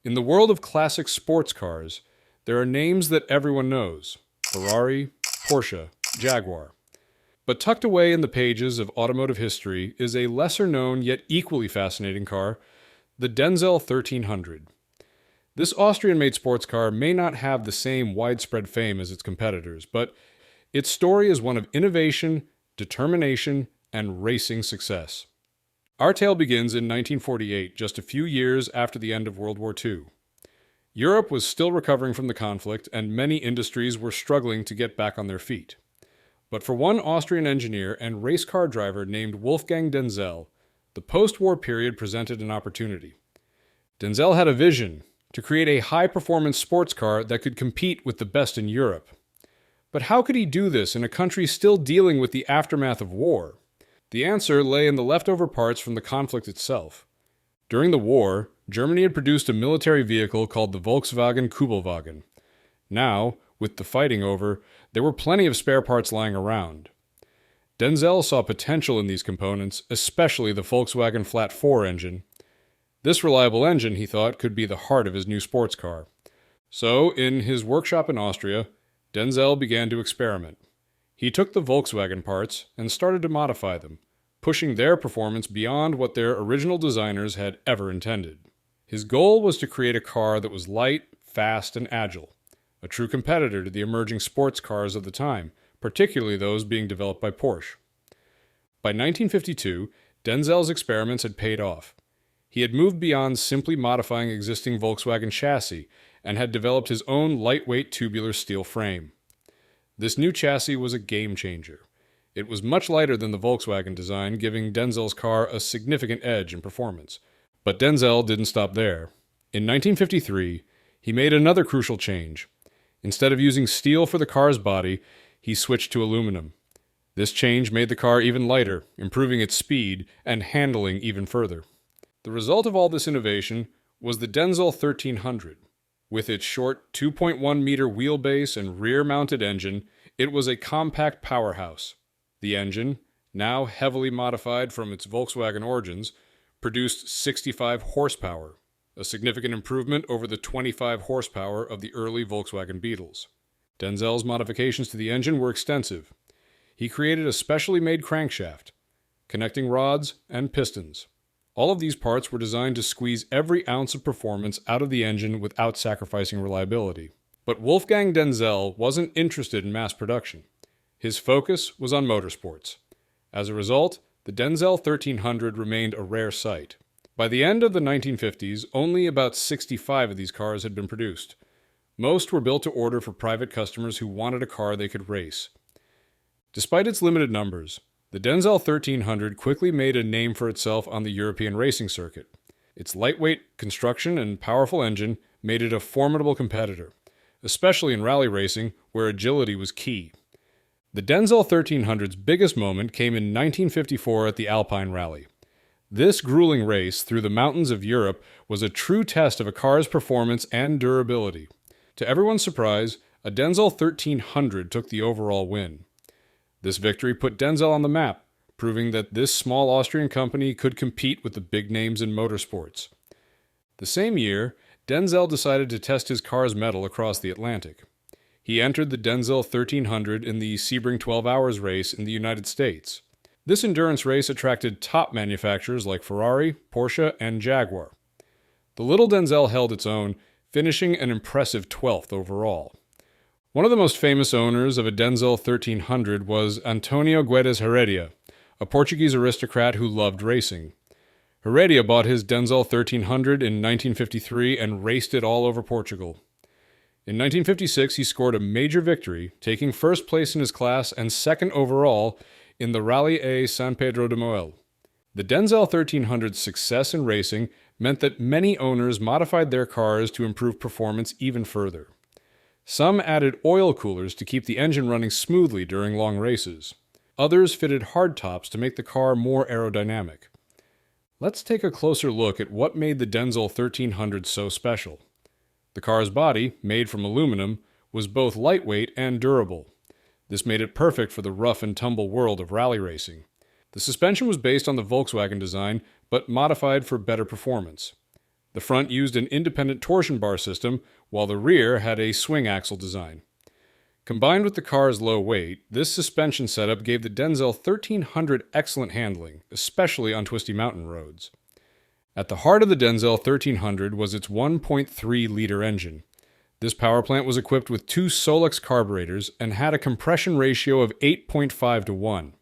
In the world of classic sports cars, there are names that everyone knows: Ferrari, Porsche, Jaguar. But tucked away in the pages of automotive history is a lesser-known yet equally fascinating car, the Denzel 1300. This Austrian-made sports car may not have the same widespread fame as its competitors, but its story is one of innovation, determination, and racing success. Our tale begins in 1948, just a few years after the end of World War II. Europe was still recovering from the conflict, and many industries were struggling to get back on their feet. But for one Austrian engineer and race car driver named Wolfgang Denzel, the post-war period presented an opportunity. Denzel had a vision to create a high-performance sports car that could compete with the best in Europe. But how could he do this in a country still dealing with the aftermath of war? The answer lay in the leftover parts from the conflict itself. During the war, Germany had produced a military vehicle called the Volkswagen Kübelwagen. Now, with the fighting over, there were plenty of spare parts lying around. Denzel saw potential in these components, especially the Volkswagen Flat 4 engine. This reliable engine, he thought, could be the heart of his new sports car. So, in his workshop in Austria, Denzel began to experiment. He took the Volkswagen parts and started to modify them, pushing their performance beyond what their original designers had ever intended. His goal was to create a car that was light, fast, and agile, a true competitor to the emerging sports cars of the time, particularly those being developed by Porsche. By 1952, Denzel's experiments had paid off. He had moved beyond simply modifying existing Volkswagen chassis and had developed his own lightweight tubular steel frame. This new chassis was a game changer. It was much lighter than the Volkswagen design, giving Denzel's car a significant edge in performance. But Denzel didn't stop there. In 1953, he made another crucial change. Instead of using steel for the car's body, he switched to aluminum. This change made the car even lighter, improving its speed and handling even further. The result of all this innovation was the Denzel 1300. With its short 2.1-meter wheelbase and rear-mounted engine, it was a compact powerhouse. The engine, now heavily modified from its Volkswagen origins, produced 65 horsepower, a significant improvement over the 25 horsepower of the early Volkswagen Beetles. Denzel's modifications to the engine were extensive. He created a specially made crankshaft, connecting rods, and pistons. All of these parts were designed to squeeze every ounce of performance out of the engine without sacrificing reliability. But Wolfgang Denzel wasn't interested in mass production. His focus was on motorsports. As a result, the Denzel 1300 remained a rare sight. By the end of the 1950s, only about 65 of these cars had been produced. Most were built to order for private customers who wanted a car they could race. Despite its limited numbers, the Denzel 1300 quickly made a name for itself on the European racing circuit. Its lightweight construction and powerful engine made it a formidable competitor, especially in rally racing where agility was key. The Denzel 1300's biggest moment came in 1954 at the Alpine Rally. This grueling race through the mountains of Europe was a true test of a car's performance and durability. To everyone's surprise, a Denzel 1300 took the overall win. This victory put Denzel on the map, proving that this small Austrian company could compete with the big names in motorsports. The same year, Denzel decided to test his car's mettle across the Atlantic. He entered the Denzel 1300 in the Sebring 12 Hours race in the United States. This endurance race attracted top manufacturers like Ferrari, Porsche, and Jaguar. The little Denzel held its own, finishing an impressive 12th overall. One of the most famous owners of a Denzel 1300 was Antonio Guedes Heredia, a Portuguese aristocrat who loved racing. Heredia bought his Denzel 1300 in 1953 and raced it all over Portugal. In 1956, he scored a major victory, taking first place in his class and second overall in the Rally A San Pedro de Moel. The Denzel 1300's success in racing meant that many owners modified their cars to improve performance even further. Some added oil coolers to keep the engine running smoothly during long races. Others fitted hardtops to make the car more aerodynamic. Let's take a closer look at what made the Denzel 1300 so special. The car's body, made from aluminum, was both lightweight and durable. This made it perfect for the rough and tumble world of rally racing. The suspension was based on the Volkswagen design, but modified for better performance. The front used an independent torsion bar system, while the rear had a swing axle design. Combined with the car's low weight, this suspension setup gave the Denzel 1300 excellent handling, especially on twisty mountain roads. At the heart of the Denzel 1300 was its 1.3-liter engine. This power plant was equipped with two Solex carburetors and had a compression ratio of 8.5 to 1.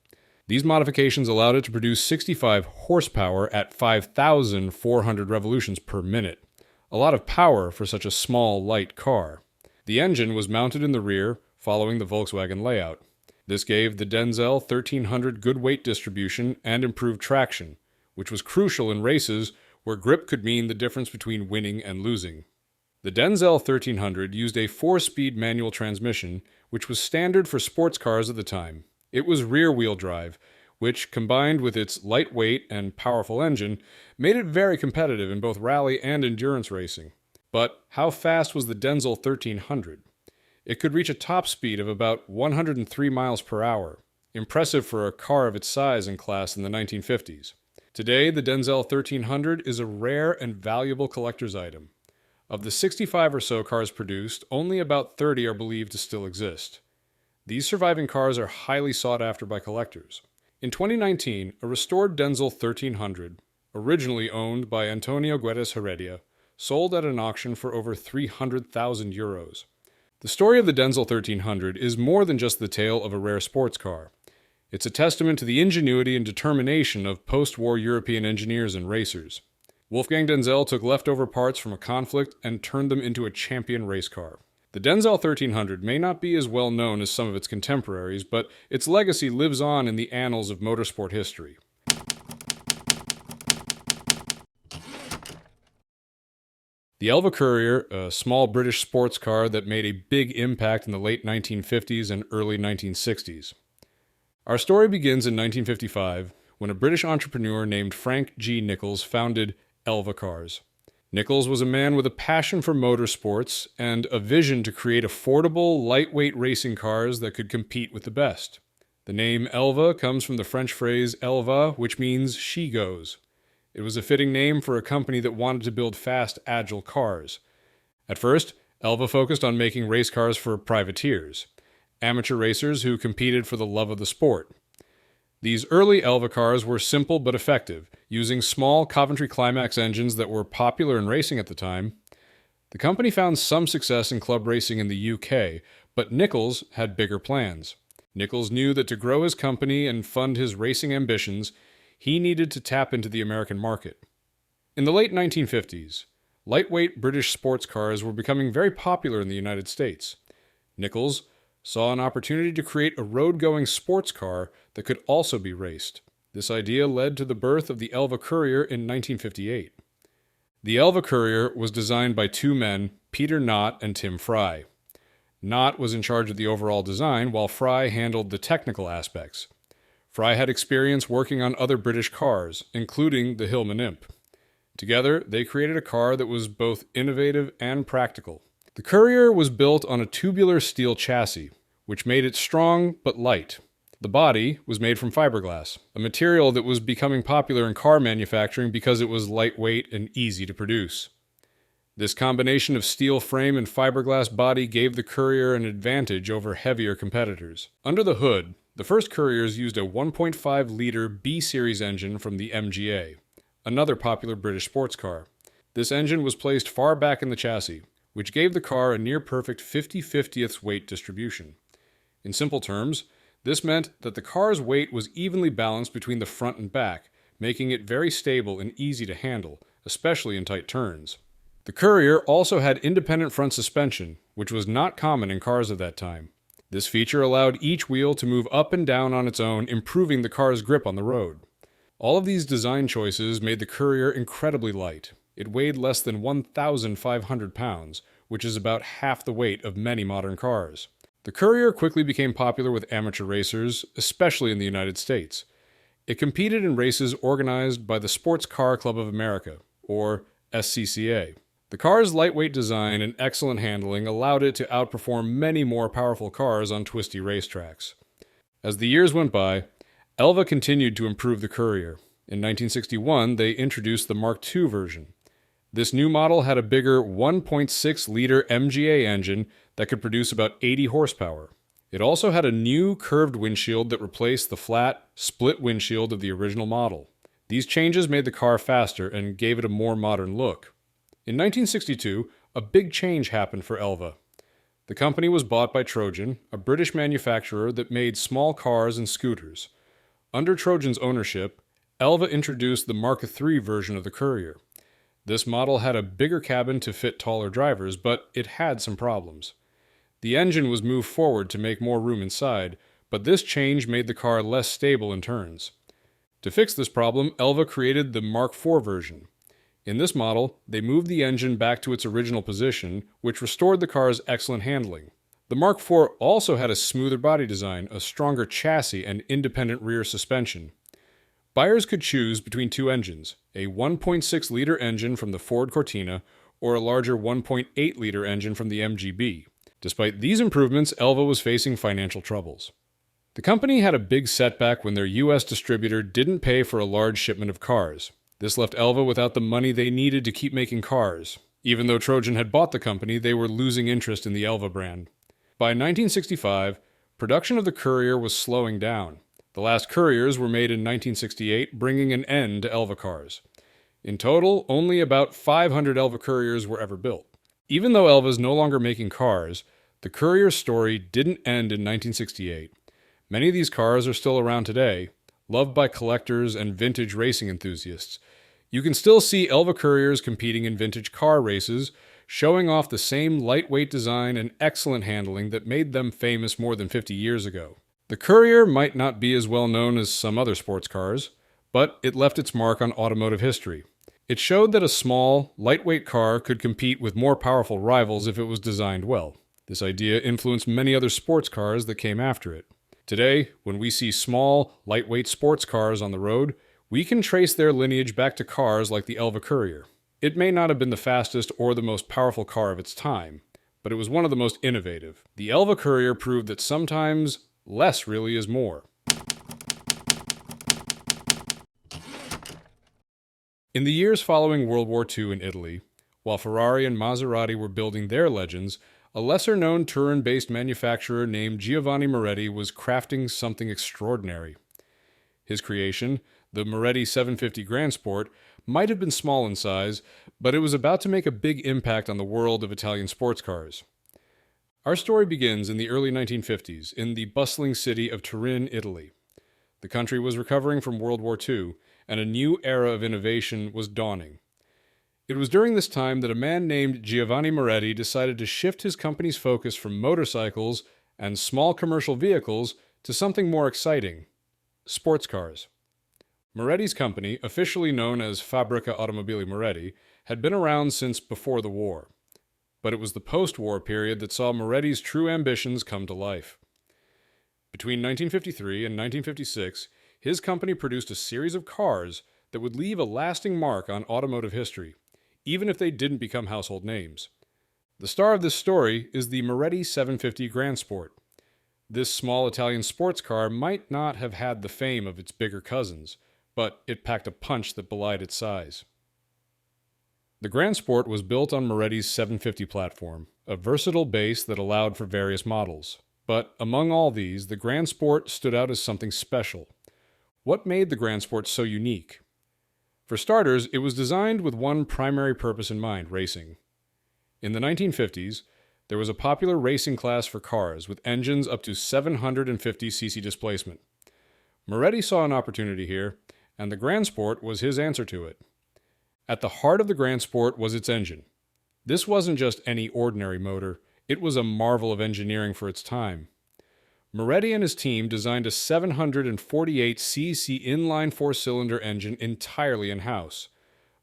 These modifications allowed it to produce 65 horsepower at 5,400 revolutions per minute. A lot of power for such a small, light car. The engine was mounted in the rear, following the Volkswagen layout. This gave the Denzel 1300 good weight distribution and improved traction, which was crucial in races where grip could mean the difference between winning and losing. The Denzel 1300 used a 4-speed manual transmission, which was standard for sports cars at the time. It was rear-wheel drive, which, combined with its lightweight and powerful engine, made it very competitive in both rally and endurance racing. But how fast was the Denzel 1300? It could reach a top speed of about 103 miles per hour, impressive for a car of its size and class in the 1950s. Today, the Denzel 1300 is a rare and valuable collector's item. Of the 65 or so cars produced, only about 30 are believed to still exist. These surviving cars are highly sought after by collectors. In 2019, a restored Denzel 1300, originally owned by Antonio Guedes Heredia, sold at an auction for over 300,000 euros. The story of the Denzel 1300 is more than just the tale of a rare sports car. It's a testament to the ingenuity and determination of post-war European engineers and racers. Wolfgang Denzel took leftover parts from a conflict and turned them into a champion race car. The Denzel 1300 may not be as well known as some of its contemporaries, but its legacy lives on in the annals of motorsport history. The Elva Courier, a small British sports car that made a big impact in the late 1950s and early 1960s. Our story begins in 1955, when a British entrepreneur named Frank G. Nichols founded Elva Cars. Nichols was a man with a passion for motorsports and a vision to create affordable, lightweight racing cars that could compete with the best. The name Elva comes from the French phrase Elva, which means she goes. It was a fitting name for a company that wanted to build fast, agile cars. At first, Elva focused on making race cars for privateers, amateur racers who competed for the love of the sport. These early Elva cars were simple but effective, using small Coventry Climax engines that were popular in racing at the time. The company found some success in club racing in the UK, but Nichols had bigger plans. Nichols knew that to grow his company and fund his racing ambitions, he needed to tap into the American market. In the late 1950s, lightweight British sports cars were becoming very popular in the United States. Nichols saw an opportunity to create a road-going sports car that could also be raced. This idea led to the birth of the Elva Courier in 1958. The Elva Courier was designed by two men, Peter Knott and Tim Fry. Knott was in charge of the overall design, while Fry handled the technical aspects. Fry had experience working on other British cars, including the Hillman Imp. Together, they created a car that was both innovative and practical. The Courier was built on a tubular steel chassis, which made it strong but light. The body was made from fiberglass, a material that was becoming popular in car manufacturing because it was lightweight and easy to produce. This combination of steel frame and fiberglass body gave the Courier an advantage over heavier competitors. Under the hood, the first Couriers used a 1.5-liter B-series engine from the MGA, another popular British sports car. This engine was placed far back in the chassis, which gave the car a near-perfect 50/50th weight distribution. In simple terms, this meant that the car's weight was evenly balanced between the front and back, making it very stable and easy to handle, especially in tight turns. The Courier also had independent front suspension, which was not common in cars of that time. This feature allowed each wheel to move up and down on its own, improving the car's grip on the road. All of these design choices made the Courier incredibly light. It weighed less than 1,500 pounds, which is about half the weight of many modern cars. The Courier quickly became popular with amateur racers, especially in the United States. It competed in races organized by the Sports Car Club of America, or SCCA. The car's lightweight design and excellent handling allowed it to outperform many more powerful cars on twisty racetracks. As the years went by, Elva continued to improve the Courier. In 1961, they introduced the Mark II version. This new model had a bigger 1.6-liter MGA engine that could produce about 80 horsepower. It also had a new curved windshield that replaced the flat, split windshield of the original model. These changes made the car faster and gave it a more modern look. In 1962, a big change happened for Elva. The company was bought by Trojan, a British manufacturer that made small cars and scooters. Under Trojan's ownership, Elva introduced the Mark III version of the Courier. This model had a bigger cabin to fit taller drivers, but it had some problems. The engine was moved forward to make more room inside, but this change made the car less stable in turns. To fix this problem, Elva created the Mark IV version. In this model, they moved the engine back to its original position, which restored the car's excellent handling. The Mark IV also had a smoother body design, a stronger chassis, and independent rear suspension. Buyers could choose between two engines, a 1.6-liter engine from the Ford Cortina or a larger 1.8-liter engine from the MGB. Despite these improvements, Elva was facing financial troubles. The company had a big setback when their U.S. distributor didn't pay for a large shipment of cars. This left Elva without the money they needed to keep making cars. Even though Trojan had bought the company, they were losing interest in the Elva brand. By 1965, production of the Courier was slowing down. The last Couriers were made in 1968, bringing an end to Elva cars. In total, only about 500 Elva Couriers were ever built. Even though Elva is no longer making cars, the Courier's story didn't end in 1968. Many of these cars are still around today, loved by collectors and vintage racing enthusiasts. You can still see Elva Couriers competing in vintage car races, showing off the same lightweight design and excellent handling that made them famous more than 50 years ago. The Courier might not be as well known as some other sports cars, but it left its mark on automotive history. It showed that a small, lightweight car could compete with more powerful rivals if it was designed well. This idea influenced many other sports cars that came after it. Today, when we see small, lightweight sports cars on the road, we can trace their lineage back to cars like the Elva Courier. It may not have been the fastest or the most powerful car of its time, but it was one of the most innovative. The Elva Courier proved that sometimes less really is more. In the years following World War II in Italy, while Ferrari and Maserati were building their legends, a lesser-known Turin-based manufacturer named Giovanni Moretti was crafting something extraordinary. His creation, the Moretti 750 Grand Sport, might have been small in size, but it was about to make a big impact on the world of Italian sports cars. Our story begins in the early 1950s in the bustling city of Turin, Italy. The country was recovering from World War II, and a new era of innovation was dawning. It was during this time that a man named Giovanni Moretti decided to shift his company's focus from motorcycles and small commercial vehicles to something more exciting: sports cars. Moretti's company, officially known as Fabbrica Automobili Moretti, had been around since before the war. But it was the post-war period that saw Moretti's true ambitions come to life. Between 1953 and 1956, his company produced a series of cars that would leave a lasting mark on automotive history, even if they didn't become household names. The star of this story is the Moretti 750 Grand Sport. This small Italian sports car might not have had the fame of its bigger cousins, but it packed a punch that belied its size. The Grand Sport was built on Moretti's 750 platform, a versatile base that allowed for various models. But among all these, the Grand Sport stood out as something special. What made the Grand Sport so unique? For starters, it was designed with one primary purpose in mind: racing. In the 1950s, there was a popular racing class for cars with engines up to 750cc displacement. Moretti saw an opportunity here, and the Grand Sport was his answer to it. At the heart of the Grand Sport was its engine. This wasn't just any ordinary motor, it was a marvel of engineering for its time. Moretti and his team designed a 748cc inline four-cylinder engine entirely in-house.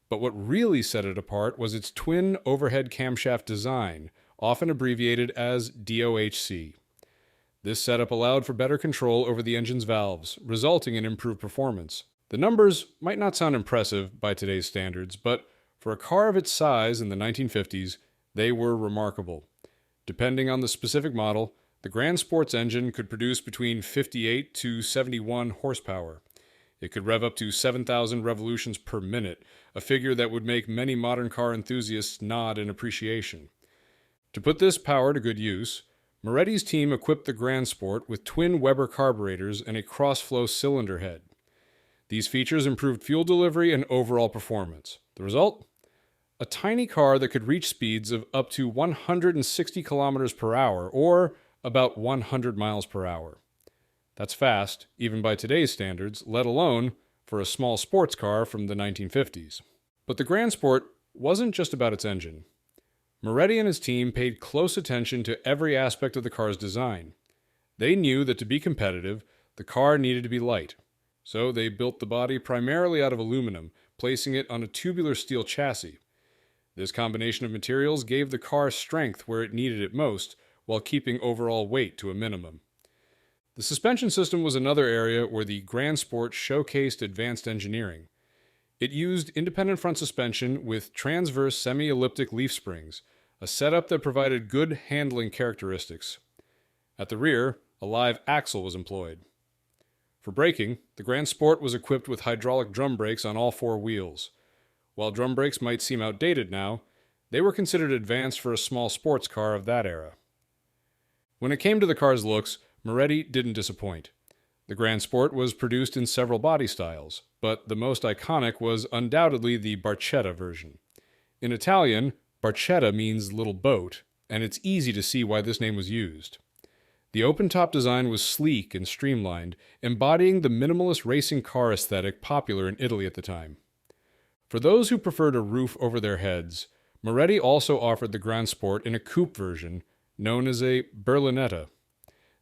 But what really set it apart was its twin overhead camshaft design, often abbreviated as DOHC. This setup allowed for better control over the engine's valves, resulting in improved performance. The numbers might not sound impressive by today's standards, but for a car of its size in the 1950s, they were remarkable. Depending on the specific model, the Grand Sport's engine could produce between 58 to 71 horsepower. It could rev up to 7,000 revolutions per minute, a figure that would make many modern car enthusiasts nod in appreciation. To put this power to good use, Moretti's team equipped the Grand Sport with twin Weber carburetors and a cross-flow cylinder head. These features improved fuel delivery and overall performance. The result? A tiny car that could reach speeds of up to 160 kilometers per hour, or about 100 miles per hour. That's fast, even by today's standards, let alone for a small sports car from the 1950s. But the Grand Sport wasn't just about its engine. Moretti and his team paid close attention to every aspect of the car's design. They knew that to be competitive, the car needed to be light. So they built the body primarily out of aluminum, placing it on a tubular steel chassis. This combination of materials gave the car strength where it needed it most, while keeping overall weight to a minimum. The suspension system was another area where the Grand Sport showcased advanced engineering. It used independent front suspension with transverse semi-elliptic leaf springs, a setup that provided good handling characteristics. At the rear, a live axle was employed. For braking, the Grand Sport was equipped with hydraulic drum brakes on all four wheels. While drum brakes might seem outdated now, they were considered advanced for a small sports car of that era. When it came to the car's looks, Moretti didn't disappoint. The Grand Sport was produced in several body styles, but the most iconic was undoubtedly the Barchetta version. In Italian, Barchetta means little boat, and it's easy to see why this name was used. The open-top design was sleek and streamlined, embodying the minimalist racing car aesthetic popular in Italy at the time. For those who preferred a roof over their heads, Moretti also offered the Grand Sport in a coupe version, known as a Berlinetta.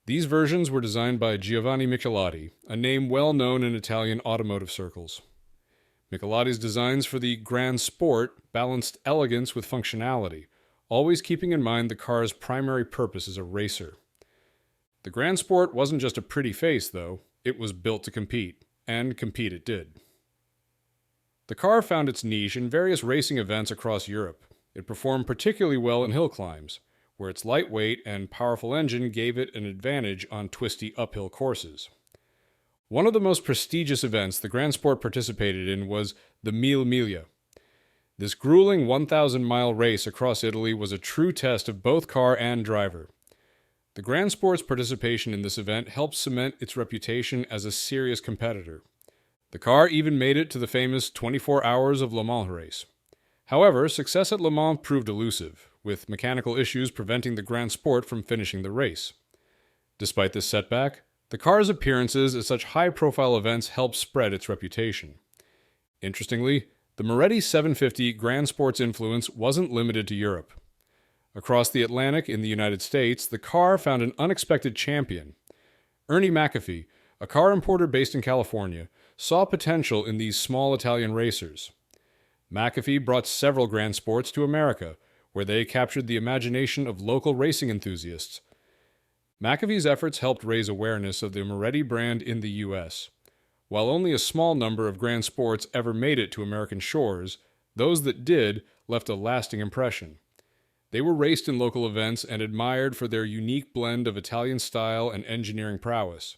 These versions were designed by Giovanni Michelotti, a name well known in Italian automotive circles. Michelotti's designs for the Grand Sport balanced elegance with functionality, always keeping in mind the car's primary purpose as a racer. The Grand Sport wasn't just a pretty face, though. It was built to compete, and compete it did. The car found its niche in various racing events across Europe. It performed particularly well in hill climbs, where its lightweight and powerful engine gave it an advantage on twisty uphill courses. One of the most prestigious events the Grand Sport participated in was the Mille Miglia. This grueling 1,000-mile race across Italy was a true test of both car and driver. The Grand Sport's participation in this event helped cement its reputation as a serious competitor. The car even made it to the famous 24 Hours of Le Mans race. However, success at Le Mans proved elusive, with mechanical issues preventing the Grand Sport from finishing the race. Despite this setback, the car's appearances at such high-profile events helped spread its reputation. Interestingly, the Moretti 750 Grand Sport's influence wasn't limited to Europe. Across the Atlantic in the United States, the car found an unexpected champion. Ernie McAfee, a car importer based in California, saw potential in these small Italian racers. McAfee brought several Grand Sports to America, where they captured the imagination of local racing enthusiasts. McAfee's efforts helped raise awareness of the Moretti brand in the U.S. While only a small number of Grand Sports ever made it to American shores, those that did left a lasting impression. They were raced in local events and admired for their unique blend of Italian style and engineering prowess.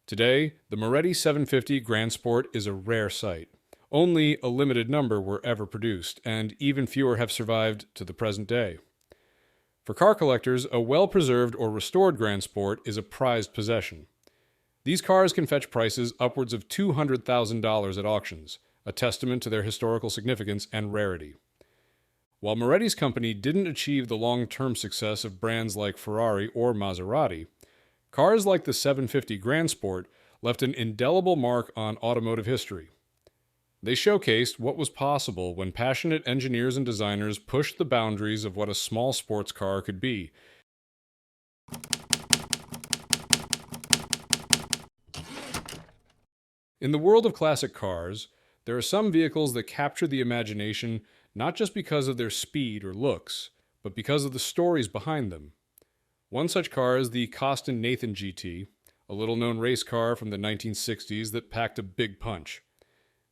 Today, the Moretti 750 Grand Sport is a rare sight. Only a limited number were ever produced, and even fewer have survived to the present day. For car collectors, a well-preserved or restored Grand Sport is a prized possession. These cars can fetch prices upwards of $200,000 at auctions, a testament to their historical significance and rarity. While Moretti's company didn't achieve the long-term success of brands like Ferrari or Maserati, cars like the 750 Grand Sport left an indelible mark on automotive history. They showcased what was possible when passionate engineers and designers pushed the boundaries of what a small sports car could be. In the world of classic cars, there are some vehicles that capture the imagination not just because of their speed or looks, but because of the stories behind them. One such car is the Costin Nathan GT, a little-known race car from the 1960s that packed a big punch.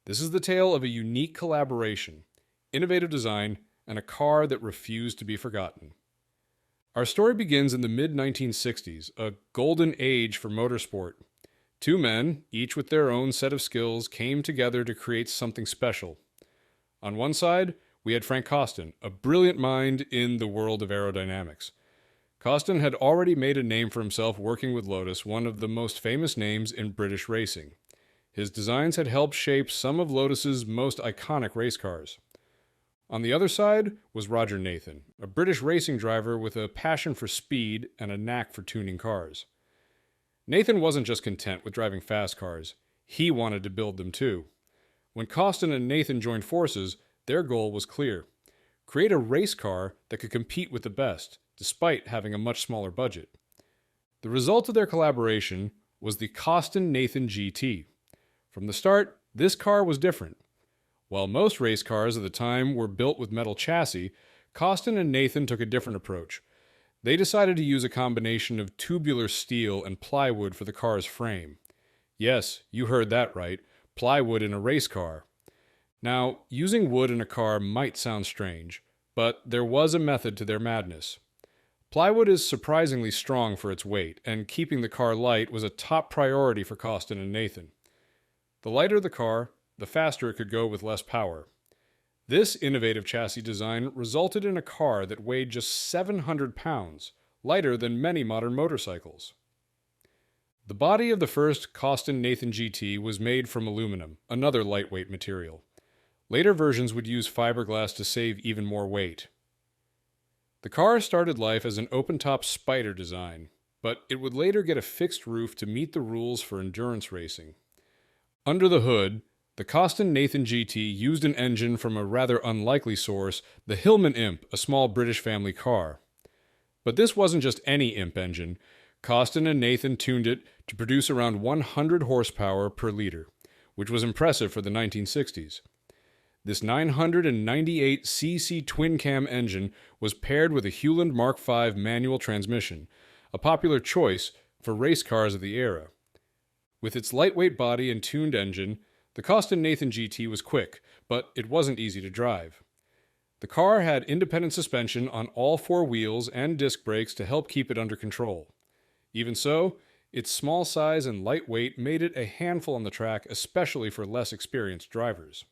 This is the tale of a unique collaboration, innovative design, and a car that refused to be forgotten. Our story begins in the mid-1960s, a golden age for motorsport. Two men, each with their own set of skills, came together to create something special. On one side, we had Frank Costin, a brilliant mind in the world of aerodynamics. Costin had already made a name for himself working with Lotus, one of the most famous names in British racing. His designs had helped shape some of Lotus's most iconic race cars. On the other side was Roger Nathan, a British racing driver with a passion for speed and a knack for tuning cars. Nathan wasn't just content with driving fast cars, he wanted to build them too. When Costin and Nathan joined forces, their goal was clear: create a race car that could compete with the best, despite having a much smaller budget. The result of their collaboration was the Costin-Nathan GT. From the start, this car was different. While most race cars of the time were built with metal chassis, Costin and Nathan took a different approach. They decided to use a combination of tubular steel and plywood for the car's frame. Yes, you heard that right, plywood in a race car. Now, using wood in a car might sound strange, but there was a method to their madness. Plywood is surprisingly strong for its weight, and keeping the car light was a top priority for Costin and Nathan. The lighter the car, the faster it could go with less power. This innovative chassis design resulted in a car that weighed just 700 pounds, lighter than many modern motorcycles. The body of the first Costin-Nathan GT was made from aluminum, another lightweight material. Later versions would use fiberglass to save even more weight. The car started life as an open-top Spider design, but it would later get a fixed roof to meet the rules for endurance racing. Under the hood, the Costin-Nathan GT used an engine from a rather unlikely source, the Hillman Imp, a small British family car. But this wasn't just any Imp engine. Costin and Nathan tuned it to produce around 100 horsepower per liter, which was impressive for the 1960s. This 998cc twin-cam engine was paired with a Hewland Mark V manual transmission, a popular choice for race cars of the era. With its lightweight body and tuned engine, the Costin-Nathan GT was quick, but it wasn't easy to drive. The car had independent suspension on all four wheels and disc brakes to help keep it under control. Even so, its small size and light weight made it a handful on the track, especially for less experienced drivers.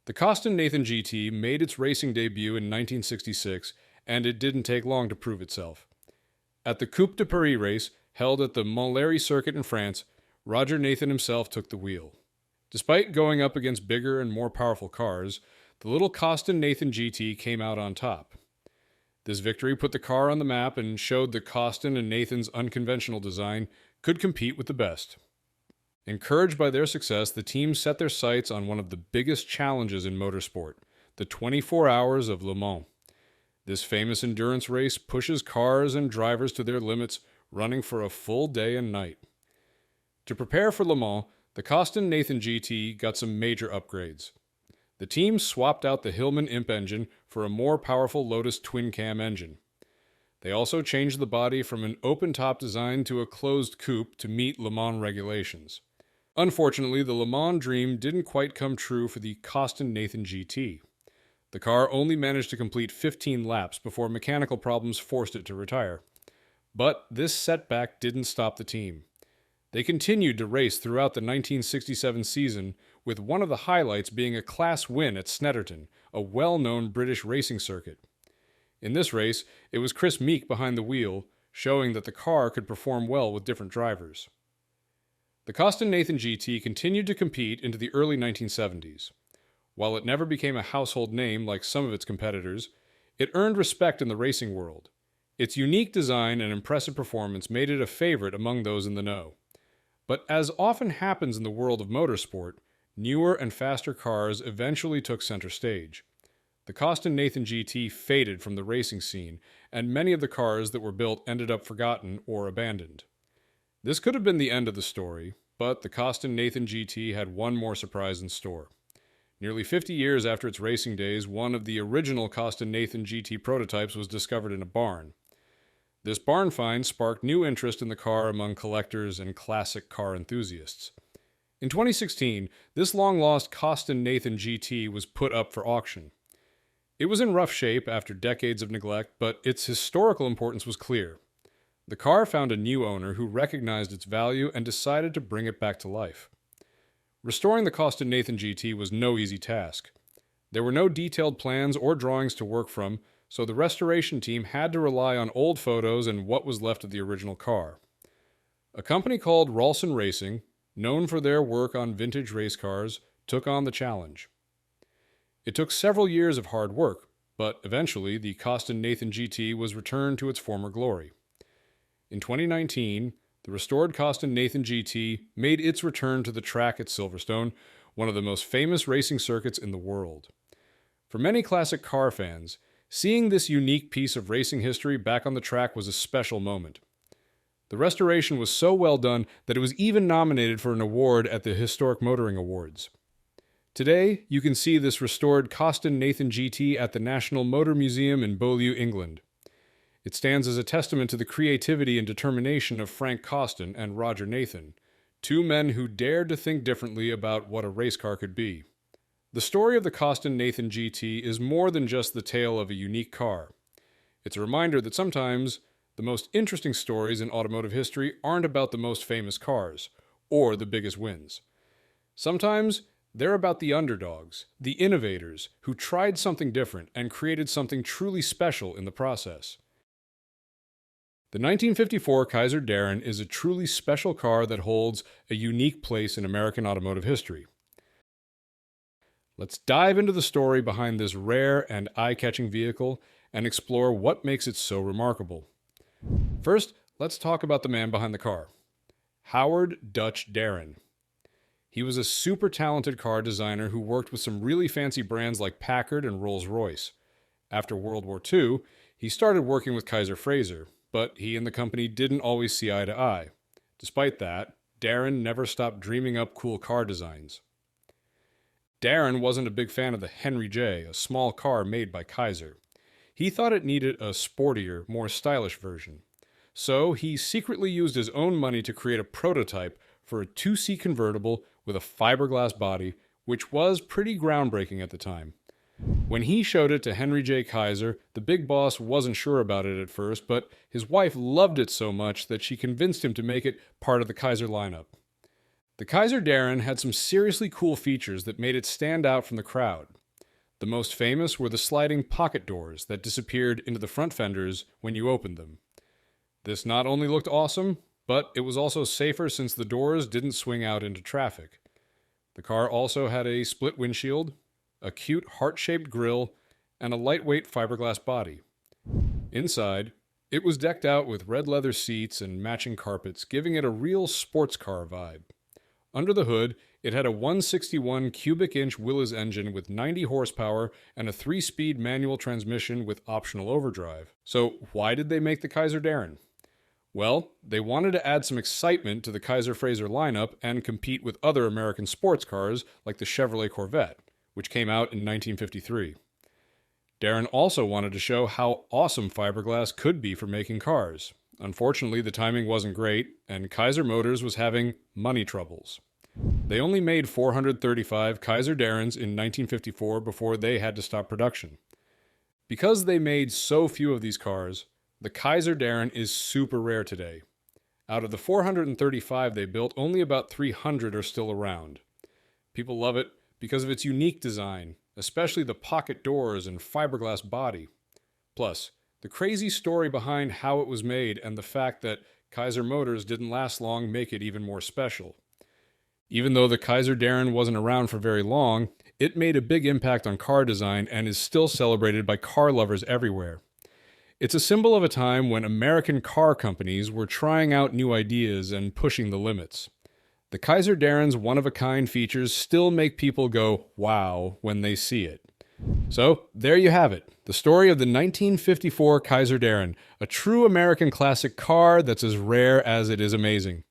The Costin-Nathan GT made its racing debut in 1966, and it didn't take long to prove itself. At the Coupe de Paris race, held at the Montléry circuit in France, Roger Nathan himself took the wheel. Despite going up against bigger and more powerful cars, the little Costin-Nathan GT came out on top. This victory put the car on the map and showed that Costin and Nathan's unconventional design could compete with the best. Encouraged by their success, the team set their sights on one of the biggest challenges in motorsport, the 24 Hours of Le Mans. This famous endurance race pushes cars and drivers to their limits, running for a full day and night. To prepare for Le Mans, the Costin-Nathan GT got some major upgrades. The team swapped out the Hillman Imp engine for a more powerful Lotus twin-cam engine. They also changed the body from an open-top design to a closed coupe to meet Le Mans regulations. Unfortunately, the Le Mans dream didn't quite come true for the Costin-Nathan GT. The car only managed to complete 15 laps before mechanical problems forced it to retire. But this setback didn't stop the team. They continued to race throughout the 1967 season, with one of the highlights being a class win at Snetterton, a well-known British racing circuit. In this race, it was Chris Meek behind the wheel, showing that the car could perform well with different drivers. The Costin-Nathan GT continued to compete into the early 1970s. While it never became a household name like some of its competitors, it earned respect in the racing world. Its unique design and impressive performance made it a favorite among those in the know. But as often happens in the world of motorsport, newer and faster cars eventually took center stage. The Costin-Nathan GT faded from the racing scene, and many of the cars that were built ended up forgotten or abandoned. This could have been the end of the story, but the Costin-Nathan GT had one more surprise in store. Nearly 50 years after its racing days, one of the original Costin-Nathan GT prototypes was discovered in a barn. This barn find sparked new interest in the car among collectors and classic car enthusiasts. In 2016, this long-lost Costin-Nathan GT was put up for auction. It was in rough shape after decades of neglect, but its historical importance was clear. The car found a new owner who recognized its value and decided to bring it back to life. Restoring the Costin Nathan GT was no easy task. There were no detailed plans or drawings to work from, so the restoration team had to rely on old photos and what was left of the original car. A company called Ralston Racing, known for their work on vintage race cars, took on the challenge. It took several years of hard work, but eventually the Coston Nathan GT was returned to its former glory. In 2019, the restored Coston Nathan GT made its return to the track at Silverstone, one of the most famous racing circuits in the world. For many classic car fans, seeing this unique piece of racing history back on the track was a special moment. The restoration was so well done that it was even nominated for an award at the Historic Motoring Awards. Today, you can see this restored Coston Nathan GT at the National Motor Museum in Beaulieu, England. It stands as a testament to the creativity and determination of Frank Coston and Roger Nathan, two men who dared to think differently about what a race car could be. The story of the Coston Nathan GT is more than just the tale of a unique car. It's a reminder that sometimes the most interesting stories in automotive history aren't about the most famous cars or the biggest wins. Sometimes they're about the underdogs, the innovators who tried something different and created something truly special in the process. The 1954 Kaiser Darren is a truly special car that holds a unique place in American automotive history. Let's dive into the story behind this rare and eye-catching vehicle and explore what makes it so remarkable. First, let's talk about the man behind the car, Howard "Dutch" Darren. He was a super talented car designer who worked with some really fancy brands like Packard and Rolls-Royce. After World War II, he started working with Kaiser Frazer, but he and the company didn't always see eye to eye. Despite that, Darren never stopped dreaming up cool car designs. Darren wasn't a big fan of the Henry J, a small car made by Kaiser. He thought it needed a sportier, more stylish version. So he secretly used his own money to create a prototype for a two-seat convertible with a fiberglass body, which was pretty groundbreaking at the time. When he showed it to Henry J. Kaiser, the big boss wasn't sure about it at first, but his wife loved it so much that she convinced him to make it part of the Kaiser lineup. The Kaiser Darren had some seriously cool features that made it stand out from the crowd. The most famous were the sliding pocket doors that disappeared into the front fenders when you opened them. This not only looked awesome, but it was also safer since the doors didn't swing out into traffic. The car also had a split windshield, a cute heart-shaped grille, and a lightweight fiberglass body. Inside, it was decked out with red leather seats and matching carpets, giving it a real sports car vibe. Under the hood, it had a 161 cubic inch Willys engine with 90 horsepower and a 3-speed manual transmission with optional overdrive. So why did they make the Kaiser Darren? Well, they wanted to add some excitement to the Kaiser Frazer lineup and compete with other American sports cars like the Chevrolet Corvette, which came out in 1953. Darren also wanted to show how awesome fiberglass could be for making cars. Unfortunately, the timing wasn't great, and Kaiser Motors was having money troubles. They only made 435 Kaiser Darrens in 1954 before they had to stop production. Because they made so few of these cars, the Kaiser Darren is super rare today. Out of the 435 they built, only about 300 are still around. People love it because of its unique design, especially the pocket doors and fiberglass body. Plus, the crazy story behind how it was made and the fact that Kaiser Motors didn't last long make it even more special. Even though the Kaiser Darren wasn't around for very long, it made a big impact on car design and is still celebrated by car lovers everywhere. It's a symbol of a time when American car companies were trying out new ideas and pushing the limits. The Kaiser Darren's one-of-a-kind features still make people go, wow, when they see it. So, there you have it, the story of the 1954 Kaiser Darren, a true American classic car that's as rare as it is amazing.